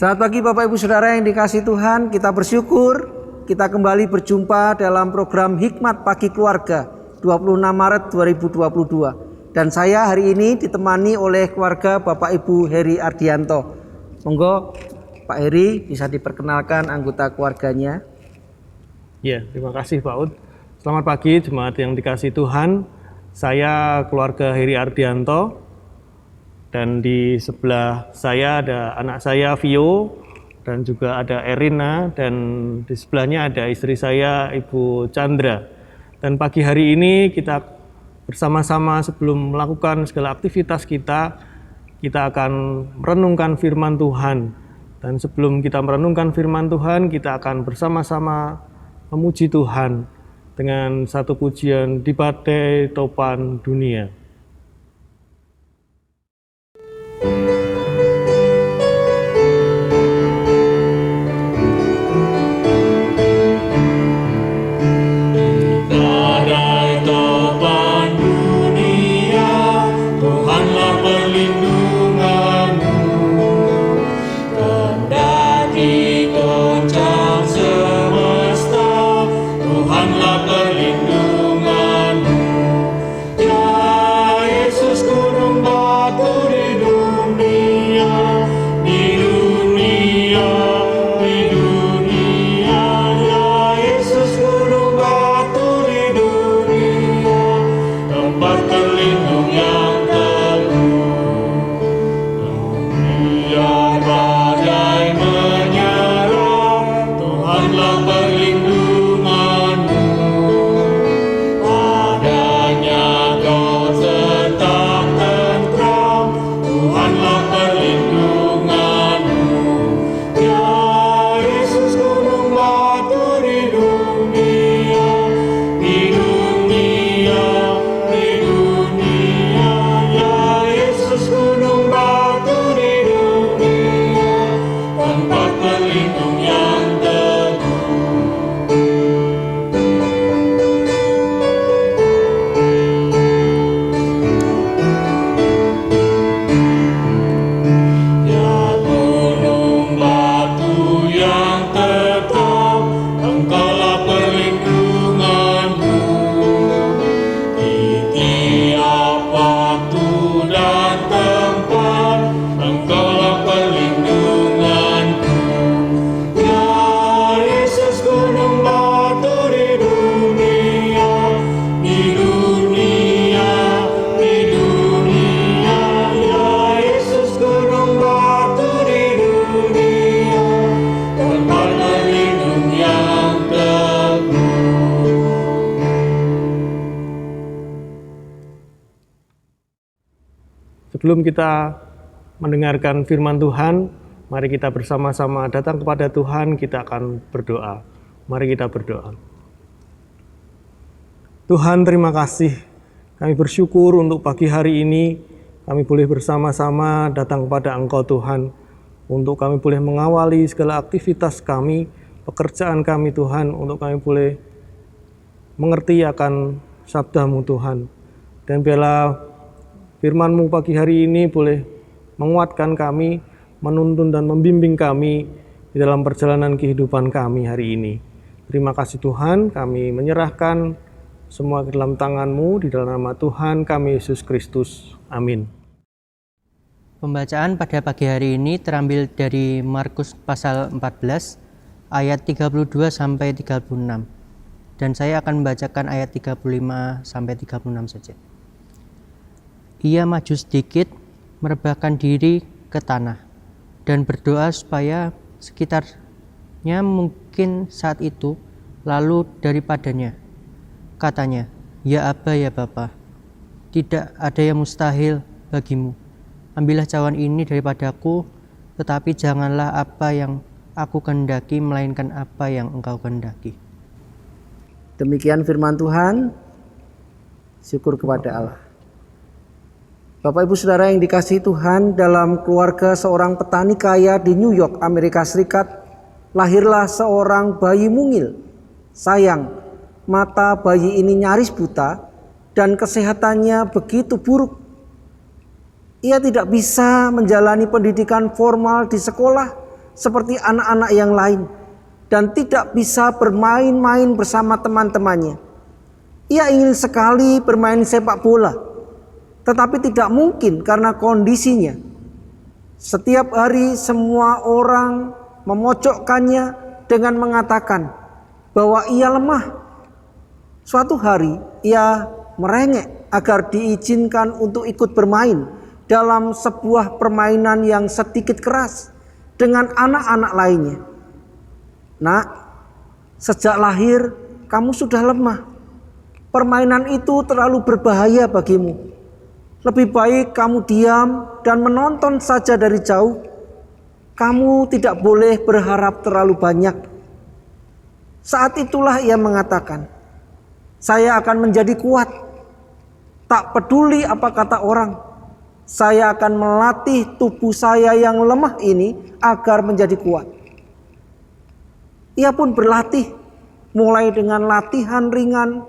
Selamat pagi Bapak Ibu Saudara yang dikasihi Tuhan, kita bersyukur kita kembali berjumpa dalam program Hikmat Pagi Keluarga 26 Maret 2022. Dan saya hari ini ditemani oleh keluarga Bapak Ibu Heri Ardianto. Monggo Pak Heri bisa diperkenalkan anggota keluarganya. Ya, terima kasih Pak Ud. Selamat pagi jemaat yang dikasihi Tuhan. Saya keluarga Heri Ardianto. Dan di sebelah saya ada anak saya Vio dan juga ada Erina, dan di sebelahnya ada istri saya Ibu Chandra. Dan pagi hari ini kita bersama-sama sebelum melakukan segala aktivitas kita akan merenungkan firman Tuhan. Dan sebelum kita merenungkan firman Tuhan, kita akan bersama-sama memuji Tuhan dengan satu pujian di badai topan dunia. Sebelum kita mendengarkan firman Tuhan, mari kita bersama-sama datang kepada Tuhan, kita akan berdoa. Mari kita berdoa. Tuhan, terima kasih. Kami bersyukur untuk pagi hari ini, kami boleh bersama-sama datang kepada Engkau Tuhan, untuk kami boleh mengawali segala aktivitas kami, pekerjaan kami Tuhan, untuk kami boleh mengerti akan sabda-Mu Tuhan. Dan biarlah firman-Mu pagi hari ini boleh menguatkan kami, menuntun dan membimbing kami di dalam perjalanan kehidupan kami hari ini. Terima kasih Tuhan, kami menyerahkan semua ke dalam tangan-Mu, di dalam nama Tuhan kami Yesus Kristus. Amin. Pembacaan pada pagi hari ini terambil dari Markus pasal 14, ayat 32 sampai 36. Dan saya akan membacakan ayat 35 sampai 36 saja. Ia maju sedikit, merebahkan diri ke tanah, dan berdoa supaya sekitarnya mungkin saat itu lalu daripadanya. Katanya, "Ya Aba, ya Bapa, tidak ada yang mustahil bagimu. Ambillah cawan ini daripadaku, tetapi janganlah apa yang aku kehendaki, melainkan apa yang Engkau kehendaki." Demikian firman Tuhan. Syukur kepada Allah. Bapak Ibu Saudara yang dikasihi Tuhan, dalam keluarga seorang petani kaya di New York, Amerika Serikat, lahirlah seorang bayi mungil. Sayang, mata bayi ini nyaris buta dan kesehatannya begitu buruk. Ia tidak bisa menjalani pendidikan formal di sekolah seperti anak-anak yang lain dan tidak bisa bermain-main bersama teman-temannya. Ia ingin sekali bermain sepak bola, tetapi tidak mungkin karena kondisinya. Setiap hari semua orang memojokkannya dengan mengatakan bahwa ia lemah. Suatu hari ia merengek agar diizinkan untuk ikut bermain dalam sebuah permainan yang sedikit keras dengan anak-anak lainnya. Nak, sejak lahir kamu sudah lemah. Permainan itu terlalu berbahaya bagimu. Lebih baik kamu diam dan menonton saja dari jauh. Kamu tidak boleh berharap terlalu banyak. Saat itulah ia mengatakan, saya akan menjadi kuat. Tak peduli apa kata orang. Saya akan melatih tubuh saya yang lemah ini agar menjadi kuat. Ia pun berlatih, mulai dengan latihan ringan,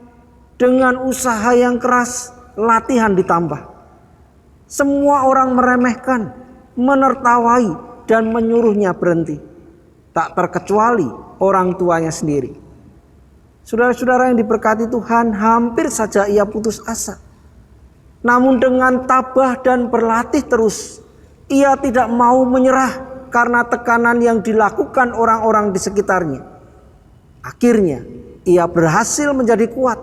dengan usaha yang keras, latihan ditambah. Semua orang meremehkan, menertawai, dan menyuruhnya berhenti. Tak terkecuali orang tuanya sendiri. Saudara-saudara yang diberkati Tuhan, hampir saja ia putus asa. Namun dengan tabah dan berlatih terus, ia tidak mau menyerah karena tekanan yang dilakukan orang-orang di sekitarnya. Akhirnya, ia berhasil menjadi kuat.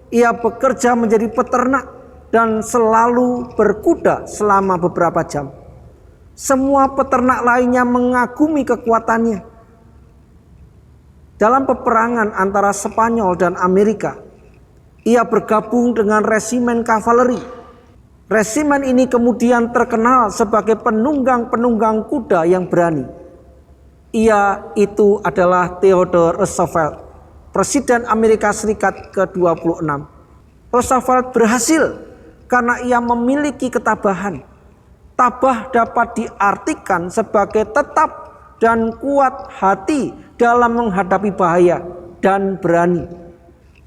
Ia bekerja menjadi peternak dan selalu berkuda selama beberapa jam. Semua peternak lainnya mengagumi kekuatannya. Dalam peperangan antara Spanyol dan Amerika, ia bergabung dengan resimen kavaleri. Resimen ini kemudian terkenal sebagai penunggang-penunggang kuda yang berani. Ia itu adalah Theodore Roosevelt, Presiden Amerika Serikat ke-26. Roosevelt berhasil karena ia memiliki ketabahan. Tabah dapat diartikan sebagai tetap dan kuat hati dalam menghadapi bahaya dan berani.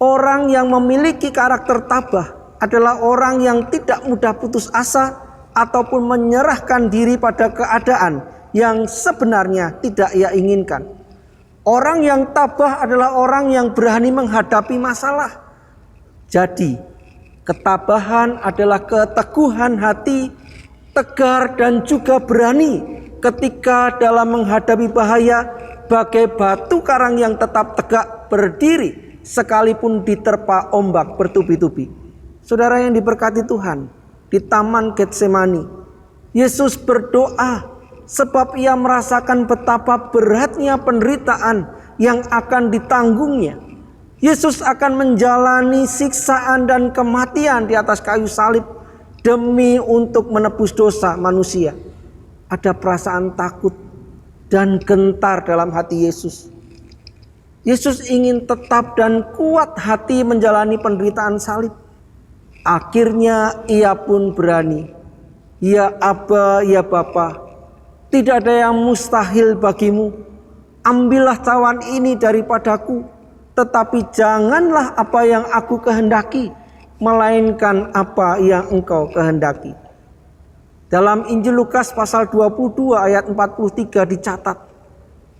Orang yang memiliki karakter tabah adalah orang yang tidak mudah putus asa ataupun menyerahkan diri pada keadaan yang sebenarnya tidak ia inginkan. Orang yang tabah adalah orang yang berani menghadapi masalah. Jadi, ketabahan adalah keteguhan hati, tegar dan juga berani ketika dalam menghadapi bahaya, bagai batu karang yang tetap tegak berdiri sekalipun diterpa ombak bertubi-tubi. Saudara yang diberkati Tuhan, di Taman Getsemani, Yesus berdoa sebab ia merasakan betapa beratnya penderitaan yang akan ditanggungnya. Yesus akan menjalani siksaan dan kematian di atas kayu salib demi untuk menebus dosa manusia. Ada perasaan takut dan gentar dalam hati Yesus. Yesus ingin tetap dan kuat hati menjalani penderitaan salib. Akhirnya ia pun berani. Ya Aba, ya Bapa, tidak ada yang mustahil bagimu. Ambillah cawan ini daripadaku, tetapi janganlah apa yang aku kehendaki, melainkan apa yang engkau kehendaki. Dalam Injil Lukas pasal 22 ayat 43 dicatat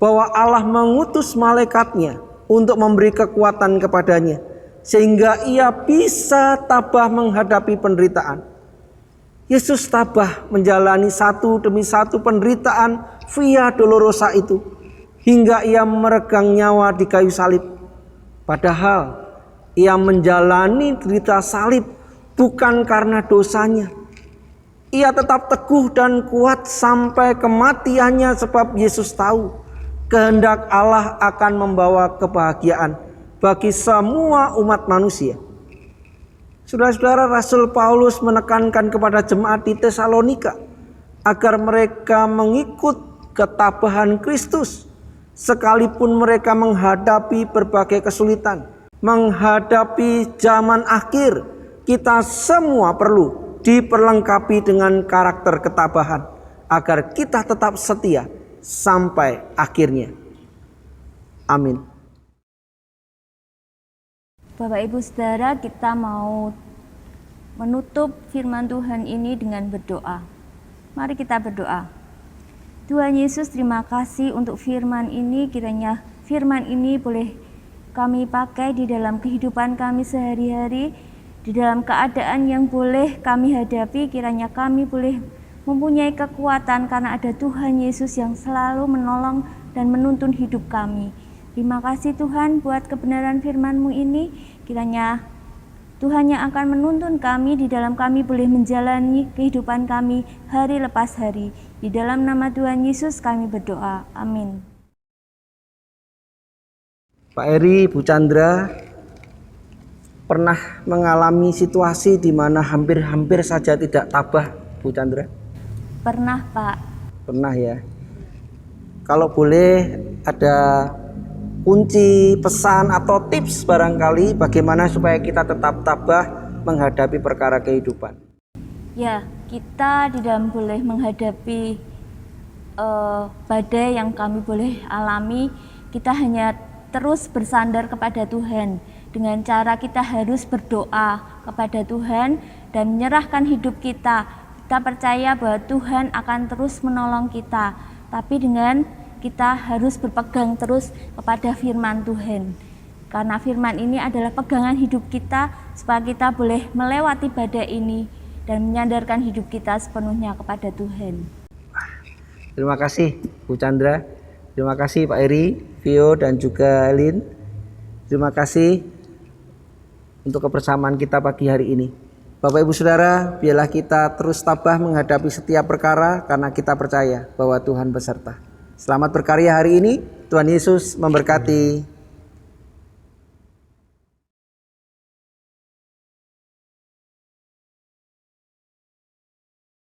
bahwa Allah mengutus malaikatnya untuk memberi kekuatan kepadanya, sehingga ia bisa tabah menghadapi penderitaan. Yesus tabah menjalani satu demi satu penderitaan via dolorosa itu, hingga ia meregang nyawa di kayu salib. Padahal ia menjalani derita salib bukan karena dosanya. Ia tetap teguh dan kuat sampai kematiannya sebab Yesus tahu kehendak Allah akan membawa kebahagiaan bagi semua umat manusia. Saudara-saudara, Rasul Paulus menekankan kepada jemaat di Tesalonika agar mereka mengikut ketabahan Kristus sekalipun mereka menghadapi berbagai kesulitan, menghadapi zaman akhir. Kita semua perlu diperlengkapi dengan karakter ketabahan agar kita tetap setia sampai akhirnya. Amin. Bapak Ibu Saudara, kita mau menutup firman Tuhan ini dengan berdoa. Mari kita berdoa. Tuhan Yesus, terima kasih untuk firman ini. Kiranya firman ini boleh kami pakai di dalam kehidupan kami sehari-hari, di dalam keadaan yang boleh kami hadapi. Kiranya kami boleh mempunyai kekuatan karena ada Tuhan Yesus yang selalu menolong dan menuntun hidup kami. Terima kasih Tuhan buat kebenaran firman-Mu ini. Kiranya Tuhan yang akan menuntun kami, di dalam kami boleh menjalani kehidupan kami hari lepas hari. Di dalam nama Tuhan Yesus kami berdoa. Amin. Pak Eri, Bu Chandra, pernah mengalami situasi di mana hampir-hampir saja tidak tabah, Bu Chandra? Pernah, Pak. Pernah ya. Kalau boleh ada kunci, pesan atau tips barangkali bagaimana supaya kita tetap tabah menghadapi perkara kehidupan. Ya, kita di dalam boleh menghadapi badai yang kami boleh alami, kita hanya terus bersandar kepada Tuhan. Dengan cara kita harus berdoa kepada Tuhan dan menyerahkan hidup kita. Kita percaya bahwa Tuhan akan terus menolong kita. Tapi dengan kita harus berpegang terus kepada firman Tuhan. Karena firman ini adalah pegangan hidup kita supaya kita boleh melewati badai ini dan menyandarkan hidup kita sepenuhnya kepada Tuhan. Terima kasih Bu Chandra. Terima kasih Pak Eri, Vio dan juga Elin. Terima kasih untuk kebersamaan kita pagi hari ini. Bapak Ibu Saudara, biarlah kita terus tabah menghadapi setiap perkara karena kita percaya bahwa Tuhan beserta. Selamat berkarya hari ini. Tuhan Yesus memberkati.